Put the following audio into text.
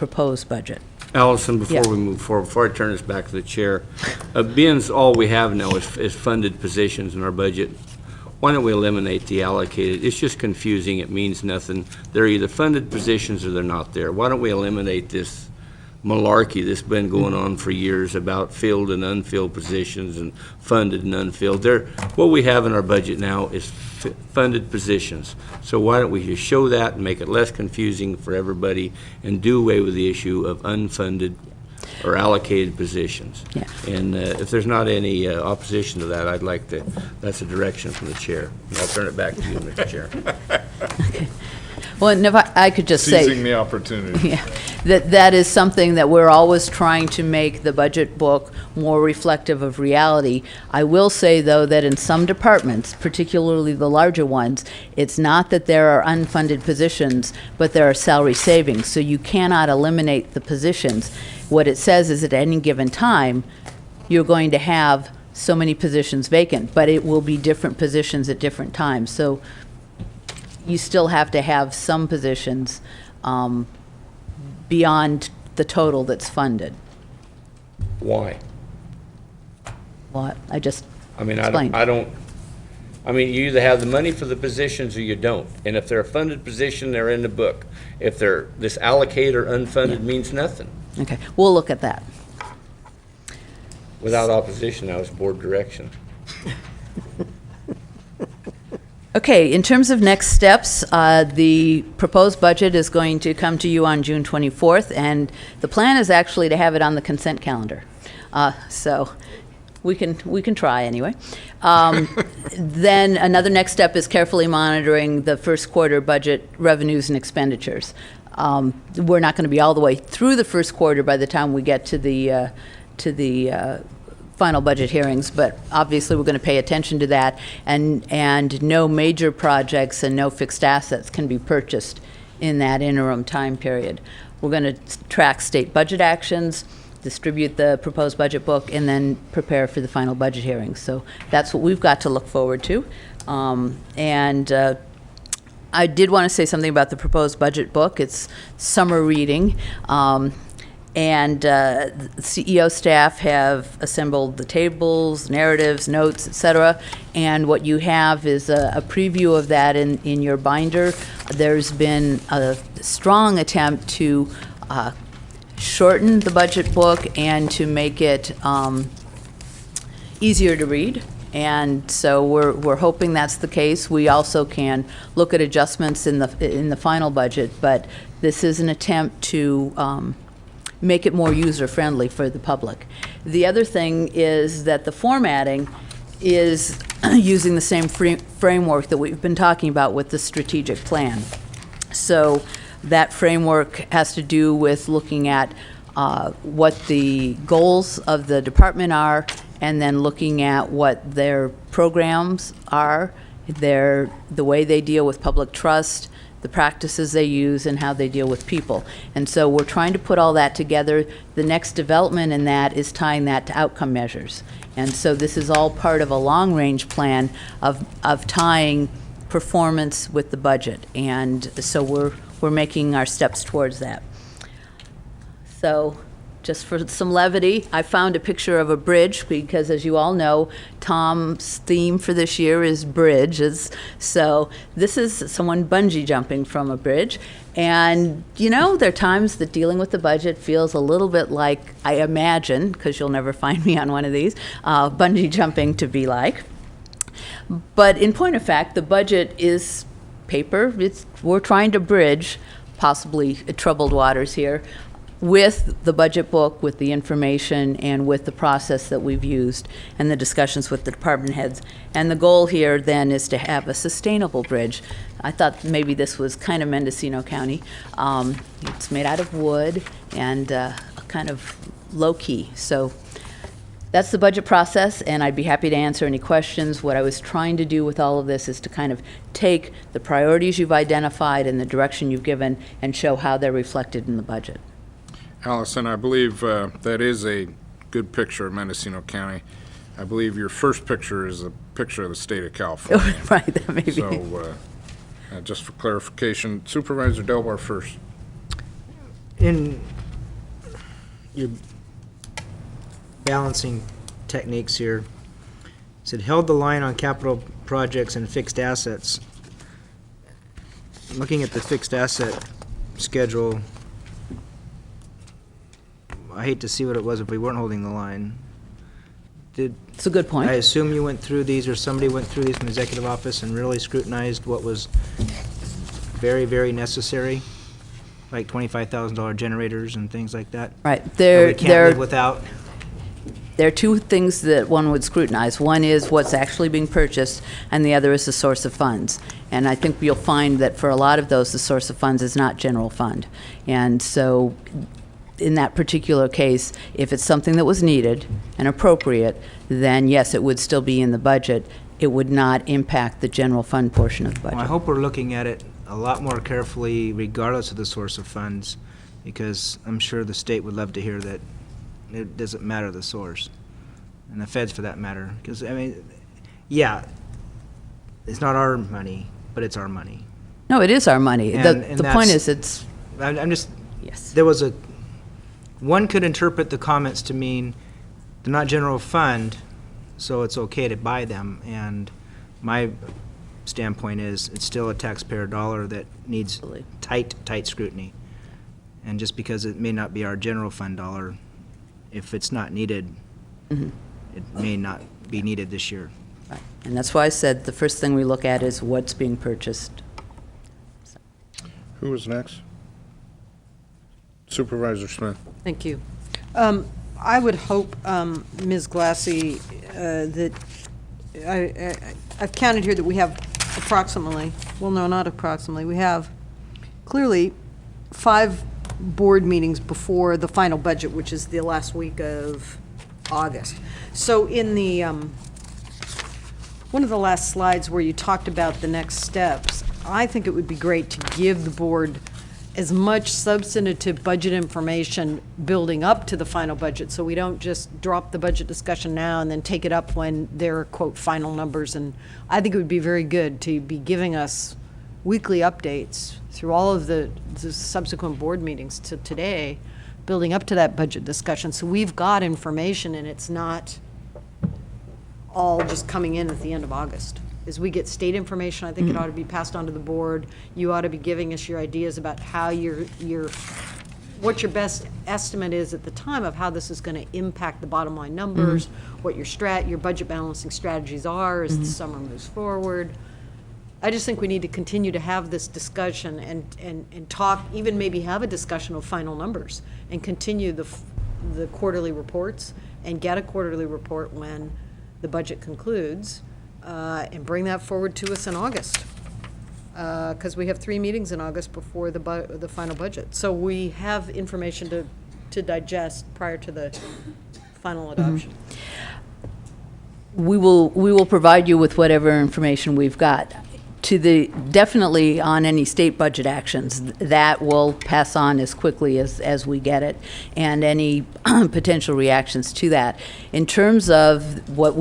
proposed budget. Allison, before Yeah. we move forward, before I turn this back to the chair, being all we have now is funded positions in our budget, why don't we eliminate the allocated? It's just confusing, it means nothing. They're either funded positions or they're not there. Why don't we eliminate this malarkey that's been going on for years about filled and unfilled positions and funded and unfilled? What we have in our budget now is funded positions. So why don't we just show that and make it less confusing for everybody and do away with the issue of unfunded or allocated positions? Yeah. And if there's not any opposition to that, that's a direction from the chair. And I'll turn it back to you, Mr. Chair. Well, and if I could just say. Seizing the opportunity. Yeah, that is something that we're always trying to make the budget book more reflective of reality. I will say, though, that in some departments, particularly the larger ones, it's not that there are unfunded positions, but there are salary savings, so you cannot eliminate the positions. What it says is at any given time, you're going to have so many positions vacant, but it will be different positions at different times. So you still have to have some positions beyond the total that's funded. Why? Well, I just I mean, explained. I mean, you either have the money for the positions or you don't. And if they're a funded position, they're in the book. If they're this allocated or unfunded means nothing. Okay, we'll look at that. Without opposition, that was board direction. Okay, in terms of next steps, the proposed budget is going to come to you on June 24th, and the plan is actually to have it on the consent calendar. So we can try anyway. Then another next step is carefully monitoring the first quarter budget revenues and expenditures. We're not going to be all the way through the first quarter by the time we get to the final budget hearings, but obviously we're going to pay attention to that, and no major projects and no fixed assets can be purchased in that interim time period. We're going to track state budget actions, distribute the proposed budget book, and then prepare for the final budget hearings. So that's what we've got to look forward to. I did want to say something about the proposed budget book. It's summer reading. And the CEO staff have assembled the tables, narratives, notes, et cetera, and what you have is a preview of that in your binder. There's been a strong attempt to shorten the budget book and to make it easier to read. And so we're hoping that's the case. We also can look at adjustments in the final budget, but this is an attempt to make it more user-friendly for the public. The other thing is that the formatting is using the same framework that we've been talking about with the strategic plan. So that framework has to do with looking at what the goals of the department are, and then looking at what their programs are, the way they deal with public trust, the practices they use, and how they deal with people. And so we're trying to put all that together. The next development in that is tying that to outcome measures. And so this is all part of a long-range plan of tying performance with the budget. And so we're making our steps towards that. So just for some levity, I found a picture of a bridge because, as you all know, Tom's theme for this year is bridges. So this is someone bungee jumping from a bridge. And, you know, there are times that dealing with the budget feels a little bit like, I imagine, because you'll never find me on one of these, bungee jumping to be like. But in point of fact, the budget is paper. We're trying to bridge possibly troubled waters here with the budget book, with the information, and with the process that we've used, and the discussions with the department heads. And the goal here then is to have a sustainable bridge. I thought maybe this was kind of Mendocino County. It's made out of wood and kind of low-key. So that's the budget process, and I'd be happy to answer any questions. What I was trying to do with all of this is to kind of take the priorities you've identified and the direction you've given and show how they're reflected in the budget. Allison, I believe that is a good picture of Mendocino County. I believe your first picture is a picture of the state of California. Right, that may be. So, just for clarification, Supervisor Delbar first. in your balancing techniques here, it said held the line on capital projects and fixed assets. Looking at the fixed asset schedule, I hate to see what it was if we weren't holding the line. It's a good I point. assume you went through these, or somebody went through these from the executive office and really scrutinized what was very, very necessary, like $25,000 generators and things like that. Right. That There, we can't there, live without. there are two things that one would scrutinize. One is what's actually being purchased, and the other is the source of funds. And I think you'll find that for a lot of those, the source of funds is not general fund. And so in that particular case, if it's something that was needed and appropriate, then yes, it would still be in the budget. It would not impact the general fund portion of the Well, I budget. hope we're looking at it a lot more carefully regardless of the source of funds, because I'm sure the state would love to hear that it doesn't matter the source, and the feds for that matter, because, I mean, yeah, it's not our money, but it's our money. No, it is our money. And The point that's- is, it's, I'm just, yes. there was one could interpret the comments to mean they're not general fund, so it's okay to buy them, and my standpoint is it's still a taxpayer dollar that needs Absolutely. tight scrutiny. And just because it may not be our general fund dollar, if it's not needed, it may not be needed this year. Right. And that's why I said the first thing we look at is what's being purchased. Who was next? Supervisor Smith. Thank you. I would hope, Ms. Glassy, that, I've counted here that we have approximately, well, no, not approximately, we have clearly 5 board meetings before the final budget, which is the last week of August. So in the, one of the last slides where you talked about the next steps, I think it would be great to give the board as much substantive budget information building up to the final budget, so we don't just drop the budget discussion now and then take it up when there are, quote, final numbers. And I think it would be very good to be giving us weekly updates through all of the subsequent board meetings to today, building up to that budget discussion, so we've got information and it's not all just coming in at the end of August. As we get state information, I think it ought to be passed on to the board. You ought to be giving us your ideas about how what your best estimate is at the time of how this is going to impact the bottom line numbers, what your budget balancing strategies are as the summer moves forward. I just think we need to continue to have this discussion and talk, even maybe have a discussion of final numbers, and continue the quarterly reports, and get a quarterly report when the budget concludes, and bring that forward to us in August. Because we have 3 meetings in August before the final budget. So we have information to digest prior to the final adoption. We will provide you with whatever information we've got. Definitely on any state budget actions, that will pass on as quickly as we get it, and any potential reactions to that. In terms of what would